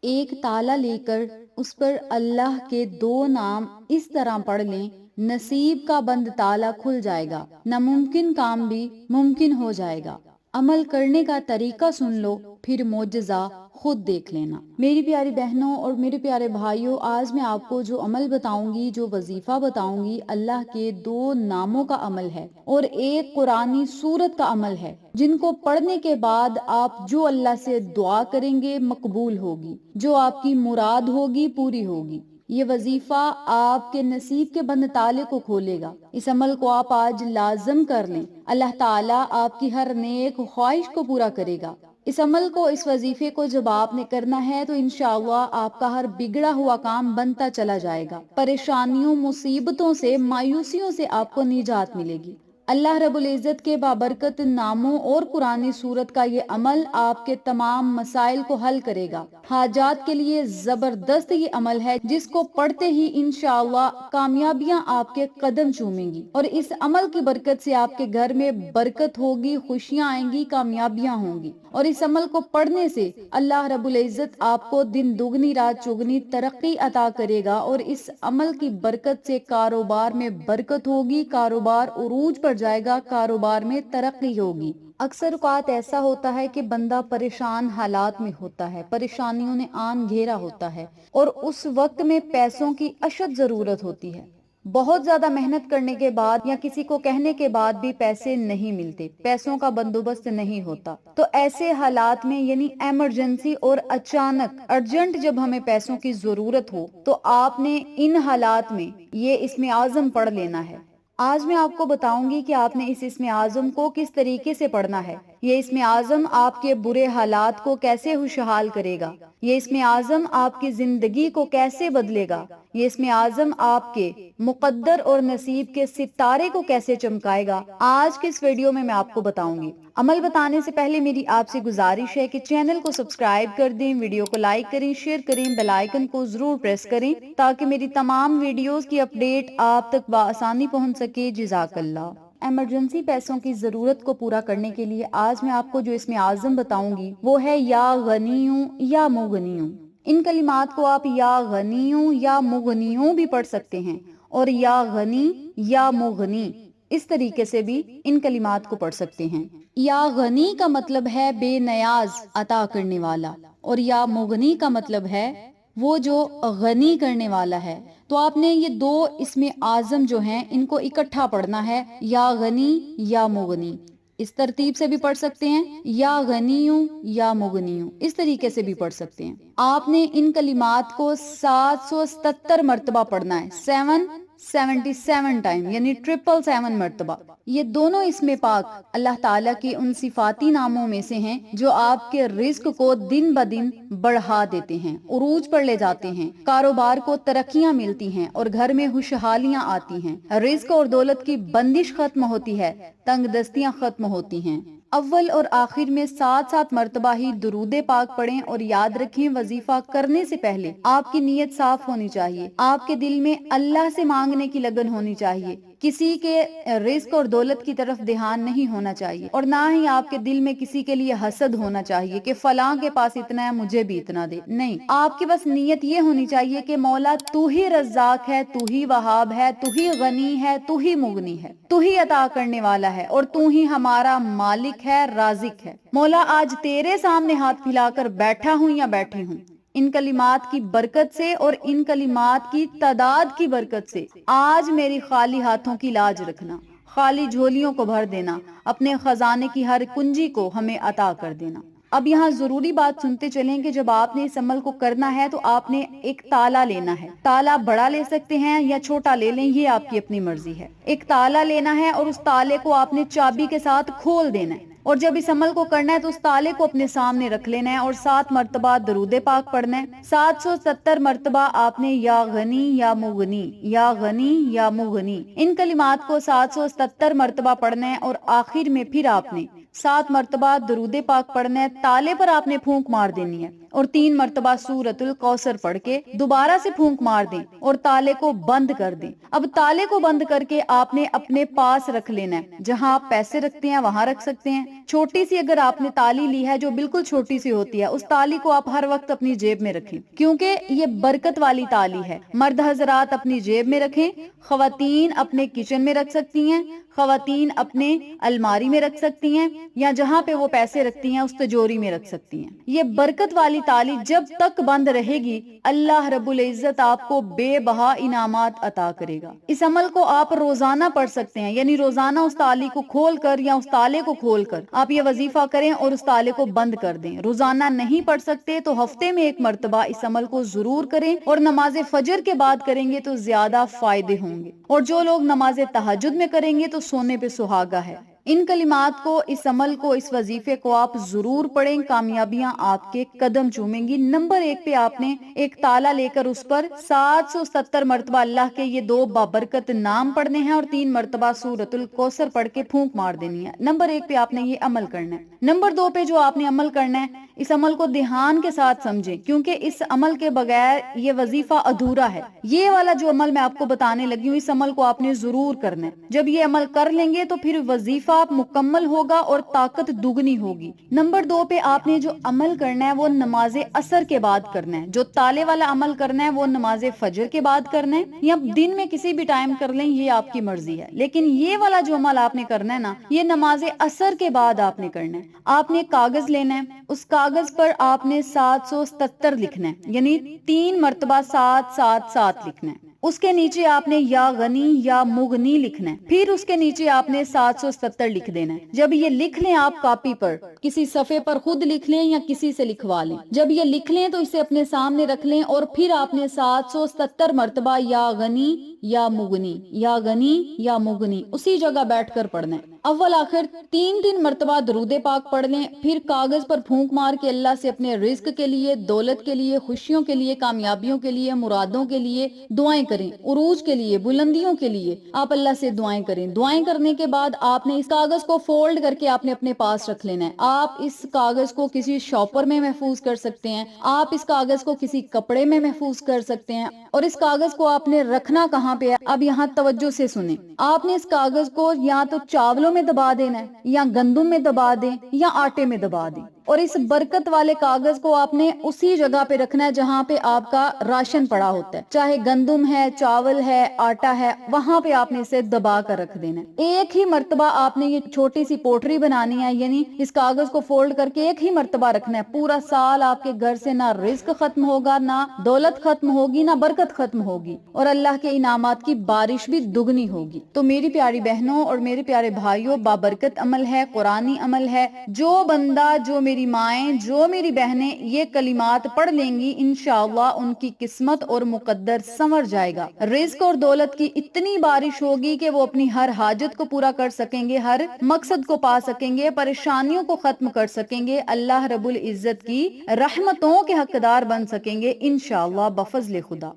ایک تالا لے کر اس پر اللہ کے 2 نام اس طرح پڑھ لیں، نصیب کا بند تالا کھل جائے گا، ناممکن کام بھی ممکن ہو جائے گا۔ عمل کرنے کا طریقہ سن لو، پھر معجزہ خود دیکھ لینا۔ میری پیاری بہنوں اور میرے پیارے بھائیوں، آج میں آپ کو جو عمل بتاؤں گی، جو وظیفہ بتاؤں گی، اللہ کے 2 ناموں کا عمل ہے اور ایک قرآنی سورت کا عمل ہے، جن کو پڑھنے کے بعد آپ جو اللہ سے دعا کریں گے مقبول ہوگی، جو آپ کی مراد ہوگی پوری ہوگی۔ یہ وظیفہ آپ کے نصیب کے بند تالے کو کھولے گا۔ اس عمل کو آپ آج لازم کر لیں، اللہ تعالیٰ آپ کی ہر نیک خواہش کو پورا کرے گا۔ اس عمل کو، اس وظیفے کو جب آپ نے کرنا ہے تو انشاءاللہ آپ کا ہر بگڑا ہوا کام بنتا چلا جائے گا، پریشانیوں، مصیبتوں سے، مایوسیوں سے آپ کو نجات ملے گی۔ اللہ رب العزت کے بابرکت ناموں اور قرآن سورت کا یہ عمل آپ کے تمام مسائل کو حل کرے گا۔ حاجات کے لیے زبردست یہ عمل ہے، جس کو پڑھتے ہی انشاءاللہ کامیابیاں آپ کے قدم چومیں گی، اور اس عمل کی برکت سے آپ کے گھر میں برکت ہوگی، خوشیاں آئیں گی، کامیابیاں ہوں گی۔ اور اس عمل کو پڑھنے سے اللہ رب العزت آپ کو دن دگنی رات چگنی ترقی عطا کرے گا، اور اس عمل کی برکت سے کاروبار میں برکت ہوگی، کاروبار عروج پر جائے گا، کاروبار میں ترقی ہوگی۔ اکثر اوقات ایسا ہوتا ہے کہ بندہ پریشان حالات میں ہوتا ہے، پریشانیوں نے آن گھیرا ہوتا ہے، اور اس وقت میں پیسوں کی اشد ضرورت ہوتی ہے۔ بہت زیادہ محنت کرنے کے بعد یا کسی کو کہنے کے بعد بھی پیسے نہیں ملتے، پیسوں کا بندوبست نہیں ہوتا، تو ایسے حالات میں یعنی ایمرجنسی اور اچانک ارجنٹ جب ہمیں پیسوں کی ضرورت ہو، تو آپ نے ان حالات میں یہ اسم اعظم پڑھ لینا ہے۔ آج میں آپ کو بتاؤں گی کہ آپ نے اس اسم اعظم کو کس طریقے سے پڑھنا ہے۔ یہ اسم اعظم آپ کے برے حالات کو کیسے خوشحال کرے گا، یہ اسم اعظم آپ کی زندگی کو کیسے بدلے گا، یہ اسم اعظم آپ کے مقدر اور نصیب کے ستارے کو کیسے چمکائے گا، آج کے اس ویڈیو میں آپ کو بتاؤں گی۔ عمل بتانے سے پہلے میری آپ سے گزارش ہے کہ چینل کو سبسکرائب کر دیں، ویڈیو کو لائک کریں، شیئر کریں، بیل آئیکن کو ضرور پریس کریں تاکہ میری تمام ویڈیوز کی اپڈیٹ آپ تک بآسانی پہنچ سکے۔ جزاک اللہ۔ ایمرجنسی پیسوں کی ضرورت کو پورا کرنے کے لیے آج میں آپ کو جو اسم اعظم بتاؤں گی وہ ہے یا غنیوں یا مغنیوں۔ ان کلمات کو آپ یا غنیوں یا مغنیوں بھی پڑھ سکتے ہیں، اور یا غنی یا مغنی اس طریقے سے بھی ان کلمات کو پڑھ سکتے ہیں۔ یا غنی کا مطلب ہے بے نیاز عطا کرنے والا، اور یا مغنی کا مطلب ہے وہ جو غنی کرنے والا ہے۔ تو آپ نے یہ 2 اسم اعظم جو ہیں ان کو اکٹھا پڑھنا ہے، یا غنی یا مغنی۔ اس ترتیب سے بھی پڑھ سکتے ہیں، یا غنیوں یا مغنیوں اس طریقے سے بھی پڑھ سکتے ہیں۔ آپ نے ان کلمات کو 777 مرتبہ پڑھنا ہے، 777 ٹائم یعنی 777 مرتبہ۔ یہ دونوں اسم پاک اللہ تعالیٰ کے ان صفاتی ناموں میں سے ہیں جو آپ کے رزق کو دن بدن بڑھا دیتے ہیں، عروج پر لے جاتے ہیں، کاروبار کو ترقیاں ملتی ہیں اور گھر میں خوشحالیاں آتی ہیں، رزق اور دولت کی بندش ختم ہوتی ہے، تنگ دستیاں ختم ہوتی ہیں۔ اول اور آخر میں 7 مرتبہ ہی درود پاک پڑھیں، اور یاد رکھیں وظیفہ کرنے سے پہلے آپ کی نیت صاف ہونی چاہیے، آپ کے دل میں اللہ سے مانگنے کی لگن ہونی چاہیے، کسی کے رزق اور دولت کی طرف دھیان نہیں ہونا چاہیے، اور نہ ہی آپ کے دل میں کسی کے لیے حسد ہونا چاہیے کہ فلاں کے پاس اتنا ہے مجھے بھی اتنا دے۔ نہیں، آپ کی بس نیت یہ ہونی چاہیے کہ مولا تو ہی رزاق ہے، تو ہی وہاب ہے، تو ہی غنی ہے، تو ہی مغنی ہے، تو ہی عطا کرنے والا ہے، اور تو ہی ہمارا مالک ہے، رازق ہے۔ مولا آج تیرے سامنے ہاتھ پھیلا کر بیٹھا ہوں یا بیٹھی ہوں، ان کلمات کی برکت سے اور ان کلمات کی تعداد کی برکت سے آج میری خالی ہاتھوں کی لاج رکھنا، خالی جھولیوں کو بھر دینا، اپنے خزانے کی ہر کنجی کو ہمیں عطا کر دینا۔ اب یہاں ضروری بات سنتے چلیں کہ جب آپ نے اس عمل کو کرنا ہے تو آپ نے ایک تالا لینا ہے۔ تالا بڑا لے سکتے ہیں یا چھوٹا لے لیں، یہ آپ کی اپنی مرضی ہے۔ ایک تالا لینا ہے اور اس تالے کو آپ نے چابی کے ساتھ کھول دینا ہے، اور جب اس عمل کو کرنا ہے تو اس تالے کو اپنے سامنے رکھ لینا ہے اور 7 مرتبہ درود پاک پڑھنا ہے۔ 770 مرتبہ آپ نے یا غنی یا مغنی، یا غنی یا مغنی ان کلمات کو 770 مرتبہ پڑھنا ہے، اور آخر میں پھر آپ نے 7 مرتبہ درود پاک پڑھنا ہے۔ تالے پر آپ نے پھونک مار دینی ہے، اور 3 مرتبہ سورۃ الکوثر پڑھ کے دوبارہ سے پھونک مار دیں اور تالے کو بند کر دیں۔ اب تالے کو بند کر کے آپ نے اپنے پاس رکھ لینا ہے، جہاں آپ پیسے رکھتے ہیں وہاں رکھ سکتے ہیں۔ چھوٹی سی اگر آپ نے تالی لی ہے جو بالکل چھوٹی سی ہوتی ہے، اس تالی کو آپ ہر وقت اپنی جیب میں رکھیں، کیونکہ یہ برکت والی تالی ہے۔ مرد حضرات اپنی جیب میں رکھیں، خواتین اپنے کچن میں رکھ سکتی ہیں، خواتین اپنے الماری میں رکھ سکتی ہیں، یا جہاں پہ وہ پیسے رکھتی ہیں اس تجوری میں رکھ سکتی ہیں۔ یہ برکت والی تالی جب تک بند رہے گی اللہ رب العزت آپ کو بے بہا انعامات عطا کرے گا۔ اس عمل کو آپ روزانہ پڑھ سکتے ہیں، یعنی روزانہ اس تالی کو کھول کر یا اس تالے کو کھول کر آپ یہ وظیفہ کریں اور اس تالے کو بند کر دیں۔ روزانہ نہیں پڑھ سکتے تو ہفتے میں 1 مرتبہ اس عمل کو ضرور کریں، اور نماز فجر کے بعد کریں گے تو زیادہ فائدے ہوں گے، اور جو لوگ نماز تہجد میں کریں گے تو سونے پہ سہاگا ہے۔ ان کلمات کو، اس عمل کو، اس وظیفے کو آپ ضرور پڑھیں، کامیابیاں آپ کے قدم چومیں گی۔ نمبر 1 پہ آپ نے ایک تالا لے کر اس پر 770 مرتبہ اللہ کے یہ 2 بابرکت نام پڑھنے ہیں اور 3 مرتبہ سورۃ الکوثر پڑھ کے پھونک مار دینی ہے۔ نمبر 1 پہ آپ نے یہ عمل کرنا ہے۔ نمبر 2 پہ جو آپ نے عمل کرنا ہے، اس عمل کو دھیان کے ساتھ سمجھیں، کیونکہ اس عمل کے بغیر یہ وظیفہ ادھورا ہے۔ یہ والا جو عمل میں آپ کو بتانے لگی ہوں، اس عمل کو آپ نے ضرور کرنا ہے۔ جب یہ عمل کر لیں گے تو پھر وظیفہ مکمل ہوگا اور طاقت دگنی ہوگی۔ نمبر 2 پہ آپ نے جو عمل کرنا ہے وہ نماز عصر کے بعد کرنا ہے۔ جو تالے والا عمل کرنا ہے وہ نماز فجر کے بعد کرنا ہے، یا دن میں کسی بھی ٹائم کر لیں، یہ آپ کی مرضی ہے، لیکن یہ والا جو عمل آپ نے کرنا ہے نا، یہ نماز عصر کے بعد آپ نے کرنا ہے۔ آپ نے کاغذ لینا ہے، اس کاغذ پر آپ نے 777 لکھنا ہے، یعنی 3 مرتبہ 777 لکھنا ہے۔ اس کے نیچے آپ نے یا غنی یا مغنی لکھنا ہے، پھر اس کے نیچے آپ نے 777 لکھ دینا ہے۔ جب یہ لکھ لیں آپ کاپی پر، کسی صفحے پر خود لکھ لیں یا کسی سے لکھوا لیں، جب یہ لکھ لیں تو اسے اپنے سامنے رکھ لیں، اور پھر آپ نے 777 مرتبہ یا غنی یا مغنی، یا غنی یا مغنی اسی جگہ بیٹھ کر پڑھنا ہے۔ اول آخر 3 مرتبہ درود پاک پڑھ لیں، پھر کاغذ پر پھونک مار کے اللہ سے اپنے رزق کے لیے، دولت کے لیے، خوشیوں کے لیے، کامیابیوں کے لیے، مرادوں کے لیے دعائیں کریں، عروج کے لیے، بلندیوں کے لیے آپ اللہ سے دعائیں کریں۔ دعائیں کرنے کے بعد آپ نے اس کاغذ کو فولڈ کر کے آپ نے اپنے پاس رکھ لینا ہے۔ آپ اس کاغذ کو کسی شاپر میں محفوظ کر سکتے ہیں، آپ اس کاغذ کو کسی کپڑے میں محفوظ کر سکتے ہیں، اور اس کاغذ کو آپ نے رکھنا کہاں پہ ہے، اب یہاں توجہ سے سنیں۔ آپ نے اس کاغذ کو یا تو چاولوں میں دبا دینا ہے، یا گندم میں دبا دیں، یا آٹے میں دبا دیں، اور اس برکت والے کاغذ کو آپ نے اسی جگہ پہ رکھنا ہے جہاں پہ آپ کا راشن پڑا ہوتا ہے، چاہے گندم ہے، چاول ہے، آٹا ہے، وہاں پہ آپ نے اسے دبا کر رکھ دینا ہے۔ ایک ہی مرتبہ آپ نے یہ چھوٹی سی پوٹری بنانی ہے، یعنی اس کاغذ کو فولڈ کر کے ایک ہی مرتبہ رکھنا ہے۔ پورا سال آپ کے گھر سے نہ رزق ختم ہوگا، نہ دولت ختم ہوگی، نہ برکت ختم ہوگی، اور اللہ کے انعامات کی بارش بھی دگنی ہوگی۔ تو میری پیاری بہنوں اور میرے پیارے بھائیوں، بابرکت عمل ہے، قرآنی عمل ہے۔ جو بندہ، جو میری مائیں، جو میری بہنیں یہ کلمات پڑھ لیں گی، انشاءاللہ ان کی قسمت اور مقدر سنور جائے گا۔ رزق اور دولت کی اتنی بارش ہوگی کہ وہ اپنی ہر حاجت کو پورا کر سکیں گے، ہر مقصد کو پا سکیں گے، پریشانیوں کو ختم کر سکیں گے، اللہ رب العزت کی رحمتوں کے حقدار بن سکیں گے انشاءاللہ بفضل خدا۔